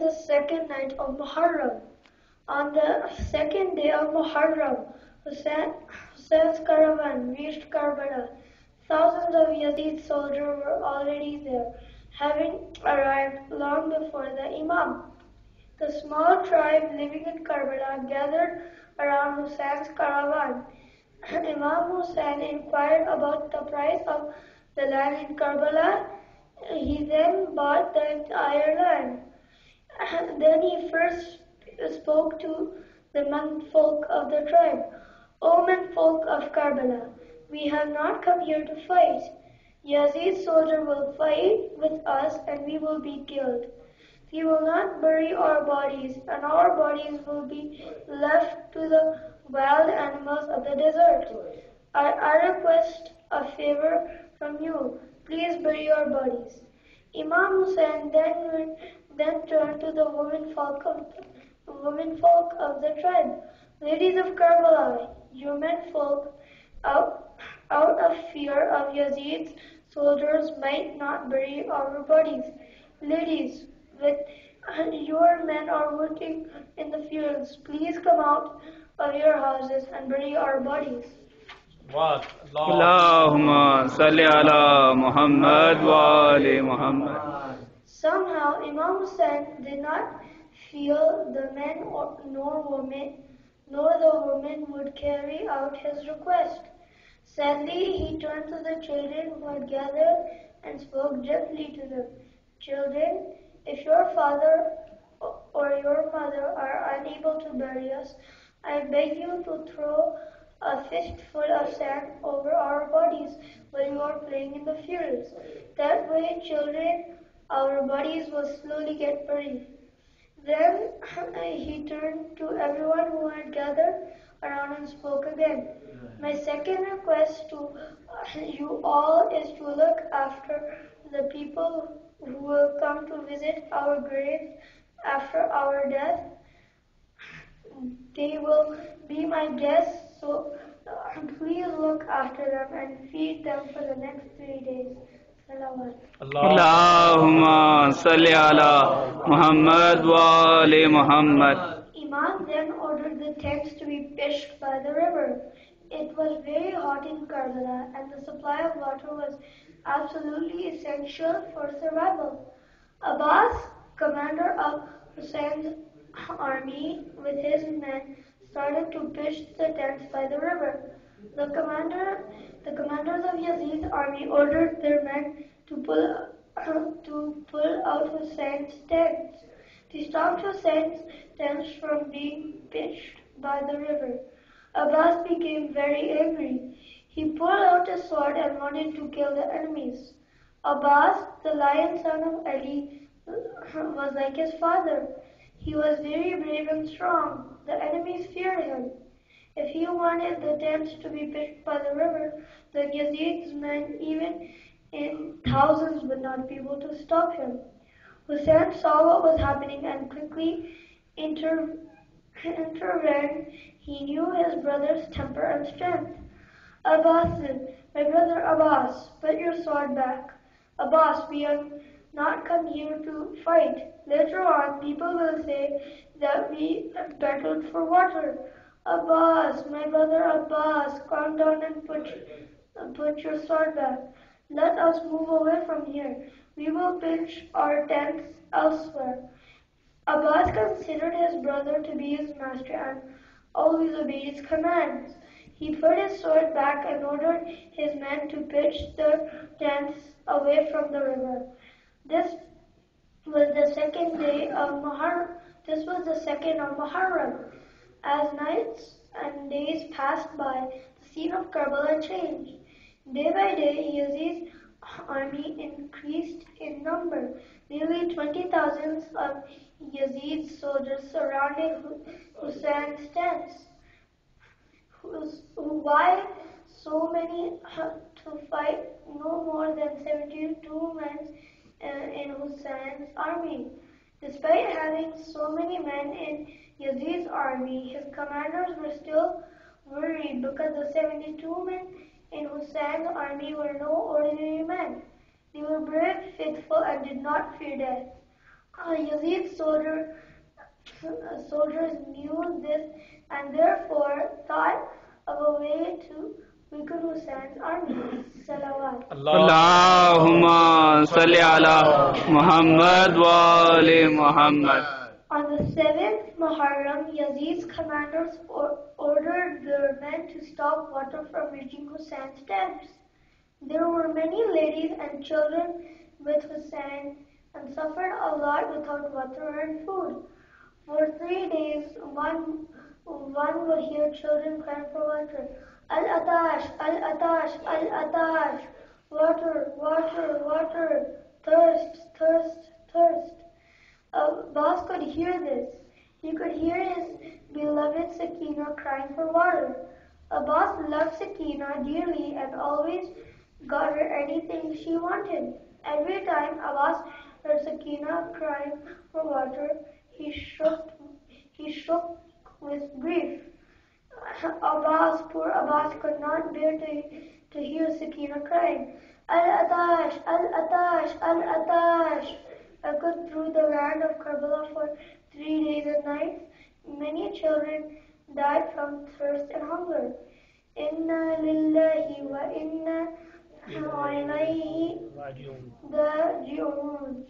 the second night of Muharram. On the second day of Muharram, Hussein's caravan reached Karbala. Thousands of Yazid soldiers were already there, having arrived long before the Imam. The small tribe living in Karbala gathered around Hussein's caravan. Imam Hussein inquired about the price of the land in Karbala. He then bought the entire land. Then he first spoke to the menfolk of the tribe. O menfolk of Karbala, we have not come here to fight. Yazid's soldier will fight with us and we will be killed. We will not bury our bodies, and our bodies will be left to the wild animals of the desert. I request a favor from you. Please bury our bodies. Imam Hussein then turned to the womenfolk of the tribe. Ladies of Karbala, you menfolk, out of fear of Yazid's soldiers, might not bury our bodies. Ladies, with your men are working in the fields, please come out of your houses and bury our bodies. Allahumma salli ala Muhammad wa ali Muhammad. Somehow Imam Hussein did not feel the men nor the women would carry out his request. Sadly, he turned to the children who had gathered and spoke gently to them. Children, if your father or your mother are unable to bury us, I beg you to throw a fistful of sand over our bodies while you are playing in the fields. That way, children, our bodies will slowly get buried. Then he turned to everyone who had gathered around and spoke again. My second request to you all is to look after the people who will come to visit our graves after our death. They will be my guests, so please look after them and feed them for the next 3 days. Salawat. Allahumma salli ala Muhammad wa ali Muhammad. Imam then ordered the tents to be pitched by the river. It was very hot in Karbala and the supply of water was absolutely essential for survival. Abbas, commander of Hussein's army, with his men, started to pitch the tents by the river. The commanders of Yazid's army ordered their men to pull out Hussein's tents. They stopped Hussein's tents from being pitched by the river. Abbas became very angry. He pulled out a sword and wanted to kill the enemies. Abbas, the lion son of Ali, was like his father. He was very brave and strong. The enemies feared him. If he wanted the tents to be pitched by the river, the Yazid's men, even in thousands, would not be able to stop him. Hussein saw what was happening and quickly intervened. He knew his brother's temper and strength. Abbas said, "My brother Abbas, put your sword back. Abbas, we have not come here to fight. Later on, people will say that we battled for water. Abbas, my brother Abbas, calm down and put your sword back. Let us move away from here. We will pitch our tents elsewhere." Abbas considered his brother to be his master and always obeyed his commands. He put his sword back and ordered his men to pitch their tents away from the river. This was the second of Muharram. As nights and days passed by, the scene of Karbala changed. Day by day, Yazid's army increased in number. Nearly 20,000 of Yazid's soldiers surrounded Hussein's tents. Why so many to fight? No more than 72 men in Hussein's army. Despite having so many men in Yazid's army, his commanders were still worried because the 72 men in Hussein's army were no ordinary men. They were brave, faithful, and did not fear death. Yazid's soldiers knew this and therefore thought of a way to weaken Hussein's army. Salawat. Allahumma salli ala Muhammad wa ali Muhammad. On the 7th Muharram, Yazid's commanders ordered their men to stop water from reaching Hussein's tents. There were many ladies and children with Hussein and suffered a lot without water and food. For 3 days, one would hear children crying for water. Al-Atash, Al-Atash, Al-Atash. Water, water, water. Thirst, thirst, thirst. Abbas could hear this. He could hear his beloved Sakina crying for water. Abbas loved Sakina dearly and always got her anything she wanted. Every time Abbas heard Sakina crying for water, he shook with grief. Poor Abbas could not bear to hear Sakina crying. Al-Atash, Al-Atash, Al-Atash. Echoed through the land of Karbala for 3 days and nights. Many children died from thirst and hunger. Inna lillahi wa inna ilayhi raji'un.